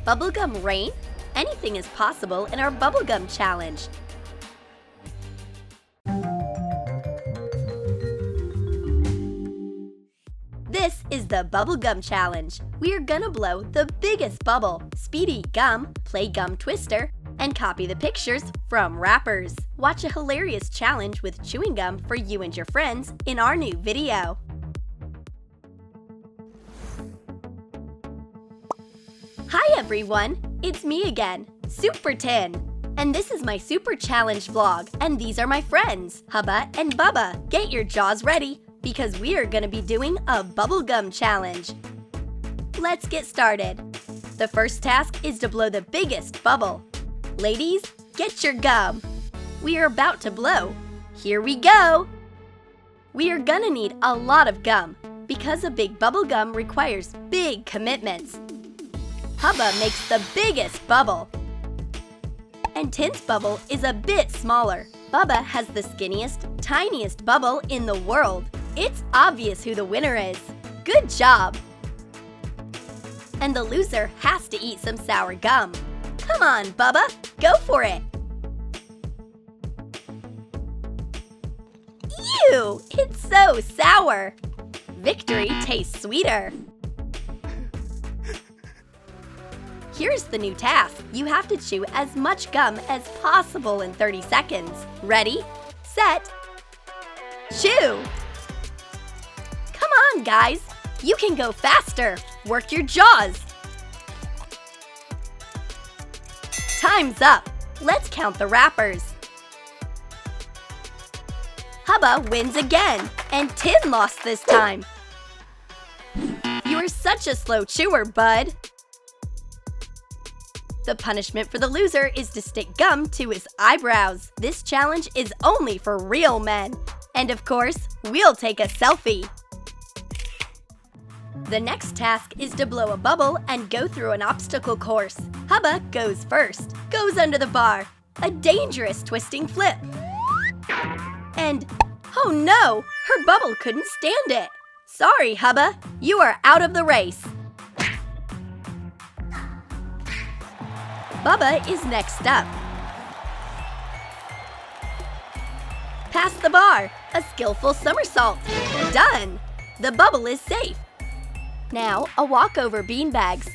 Bubblegum rain? Anything is possible in our bubblegum challenge. This is the bubblegum challenge. We are gonna blow the biggest bubble, speedy gum, play gum twister, and copy the pictures from rappers. Watch a hilarious challenge with chewing gum for you and your friends in our new video. Hi everyone, it's me again, Super Tin. And this is my Super Challenge vlog, and these are my friends, Hubba and Bubba. Get your jaws ready, because we are gonna be doing a bubblegum challenge. Let's get started. The first task is to blow the biggest bubble. Ladies, get your gum. We are about to blow. Here we go. We are gonna need a lot of gum, because a big bubblegum requires big commitments. Hubba makes the biggest bubble. And Tin's bubble is a bit smaller. Bubba has the skinniest, tiniest bubble in the world. It's obvious who the winner is. Good job! And the loser has to eat some sour gum. Come on, Bubba, go for it! Ew! It's so sour! Victory tastes sweeter. Here's the new task. You have to chew as much gum as possible in 30 seconds. Ready, set, chew! Come on, guys! You can go faster! Work your jaws! Time's up! Let's count the wrappers. Hubba wins again, and Tin lost this time. You are such a slow chewer, bud. The punishment for the loser is to stick gum to his eyebrows. This challenge is only for real men. And of course, we'll take a selfie. The next task is to blow a bubble and go through an obstacle course. Hubba goes first, goes under the bar. A dangerous twisting flip. And, oh no, her bubble couldn't stand it. Sorry, Hubba, you are out of the race. Bubba is next up. Past the bar, a skillful somersault. Done! The bubble is safe. Now, a walk over beanbags.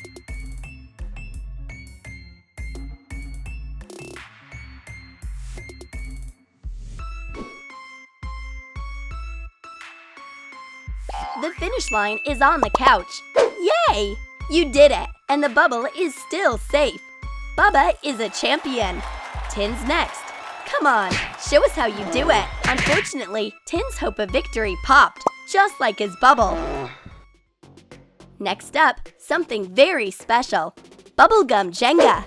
The finish line is on the couch. Yay! You did it, and the bubble is still safe. Bubba is a champion. Tin's next. Come on, show us how you do it. Unfortunately, Tin's hope of victory popped, just like his bubble. Next up, something very special. Bubblegum Jenga.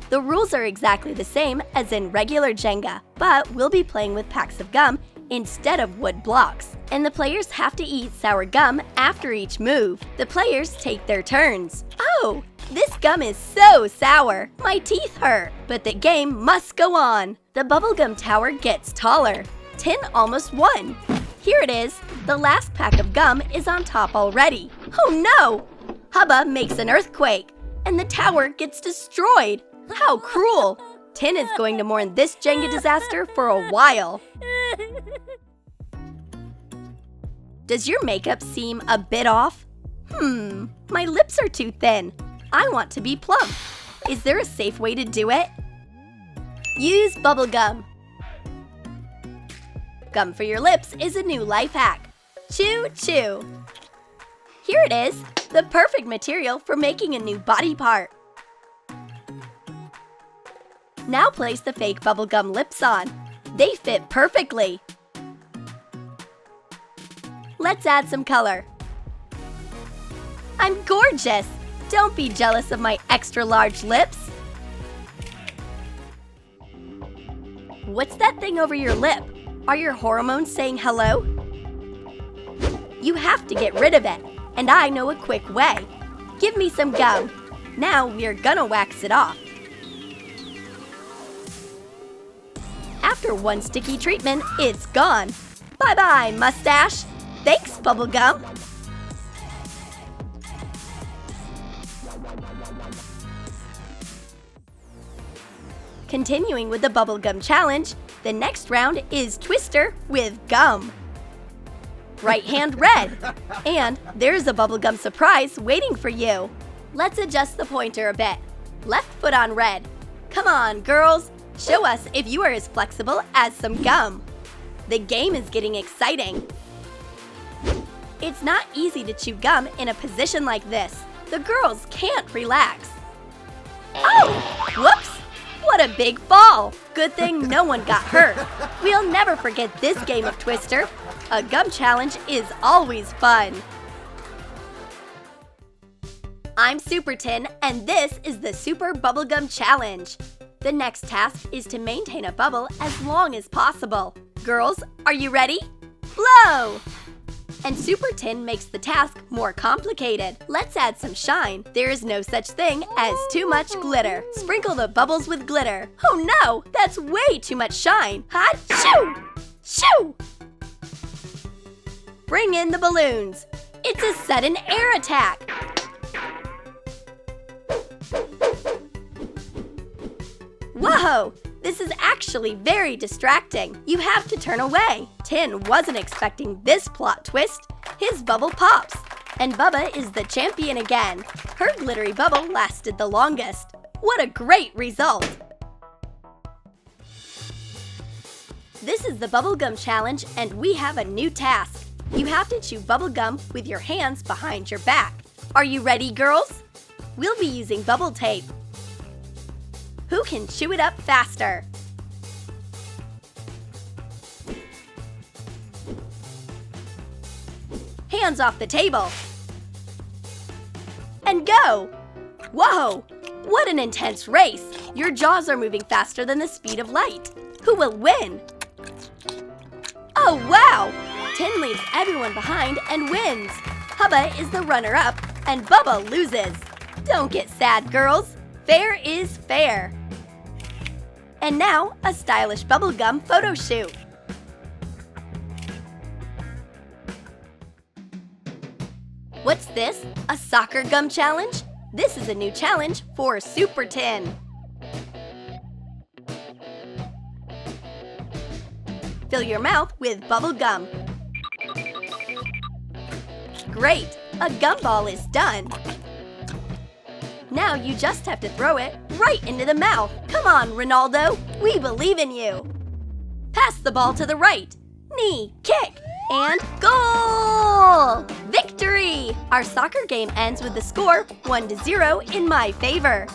The rules are exactly the same as in regular Jenga, but we'll be playing with packs of gum instead of wood blocks. And the players have to eat sour gum after each move. The players take their turns. Oh! This gum is so sour, my teeth hurt, but the game must go on. The bubblegum tower gets taller. Tin almost won. Here it is, the last pack of gum is on top already. Oh no! Hubba makes an earthquake, and the tower gets destroyed. How cruel! Tin is going to mourn this Jenga disaster for a while. Does your makeup seem a bit off? My lips are too thin. I want to be plump. Is there a safe way to do it? Use bubble gum. Gum for your lips is a new life hack. Chew, chew. Here it is, the perfect material for making a new body part. Now place the fake bubblegum lips on. They fit perfectly. Let's add some color. I'm gorgeous! Don't be jealous of my extra large lips. What's that thing over your lip? Are your hormones saying hello? You have to get rid of it, and I know a quick way. Give me some gum. Now we're gonna wax it off. After one sticky treatment, it's gone. Bye-bye, mustache. Thanks, bubblegum. Continuing with the bubblegum challenge, the next round is Twister with gum. Right hand red. And there's a bubblegum surprise waiting for you. Let's adjust the pointer a bit. Left foot on red. Come on, girls. Show us if you are as flexible as some gum. The game is getting exciting. It's not easy to chew gum in a position like this. The girls can't relax. Oh! Whoops! What a big fall! Good thing no one got hurt. We'll never forget this game of Twister. A gum challenge is always fun. I'm Super Tin, and this is the Super Bubblegum Challenge. The next task is to maintain a bubble as long as possible. Girls, are you ready? Blow! And Super Tin makes the task more complicated. Let's add some shine. There is no such thing as too much glitter. Sprinkle the bubbles with glitter. Oh no, that's way too much shine. Ha-choo! Shoo! Bring in the balloons. It's a sudden air attack. Whoa! This is actually very distracting. You have to turn away. Tin wasn't expecting this plot twist. His bubble pops. And Bubba is the champion again. Her glittery bubble lasted the longest. What a great result! This is the bubblegum challenge, and we have a new task. You have to chew bubblegum with your hands behind your back. Are you ready, girls? We'll be using bubble tape. Who can chew it up faster? Hands off the table. And go! Whoa! What an intense race! Your jaws are moving faster than the speed of light. Who will win? Oh, wow! Tin leaves everyone behind and wins. Hubba is the runner-up, and Bubba loses. Don't get sad, girls. Fair is fair. And now, a stylish bubblegum photo shoot. What's this? A soccer gum challenge? This is a new challenge for Super Tin. Fill your mouth with bubble gum. Great! A gumball is done. Now you just have to throw it right into the mouth. Come on, Ronaldo. We believe in you. Pass the ball to the right. Knee, kick, and goal! Victory! Our soccer game ends with the score 1-0 in my favor.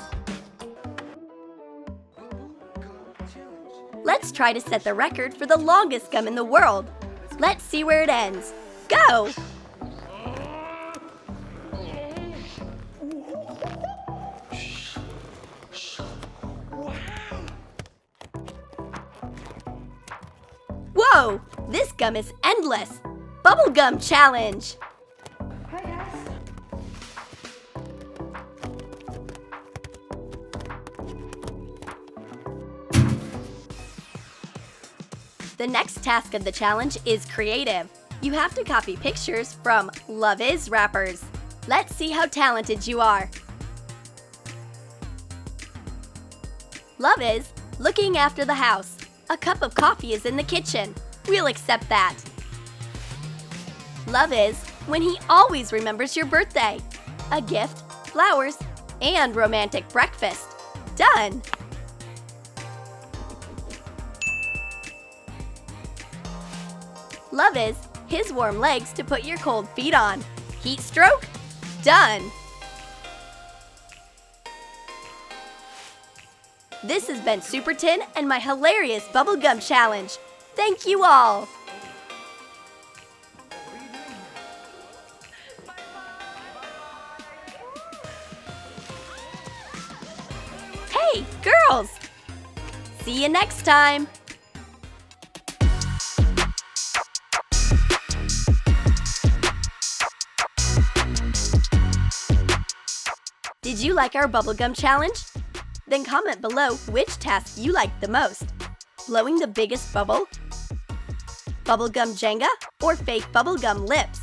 Let's try to set the record for the longest gum in the world. Let's see where it ends. Go! Whoa! This gum is endless! Bubblegum challenge! Hi guys! The next task of the challenge is creative. You have to copy pictures from Love Is wrappers. Let's see how talented you are. Love is looking after the house. A cup of coffee is in the kitchen. We'll accept that. Love is when he always remembers your birthday. A gift, flowers, and romantic breakfast. Done! Love is his warm legs to put your cold feet on. Heat stroke? Done! This has been Super Tin and my hilarious bubblegum challenge. Thank you all! Hey, girls! See you next time! Did you like our bubblegum challenge? Then comment below which task you liked the most. Blowing the biggest bubble? Bubblegum Jenga? Or fake bubblegum lips?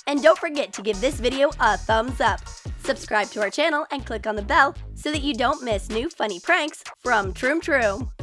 And don't forget to give this video a thumbs up. Subscribe to our channel and click on the bell so that you don't miss new funny pranks from Troom.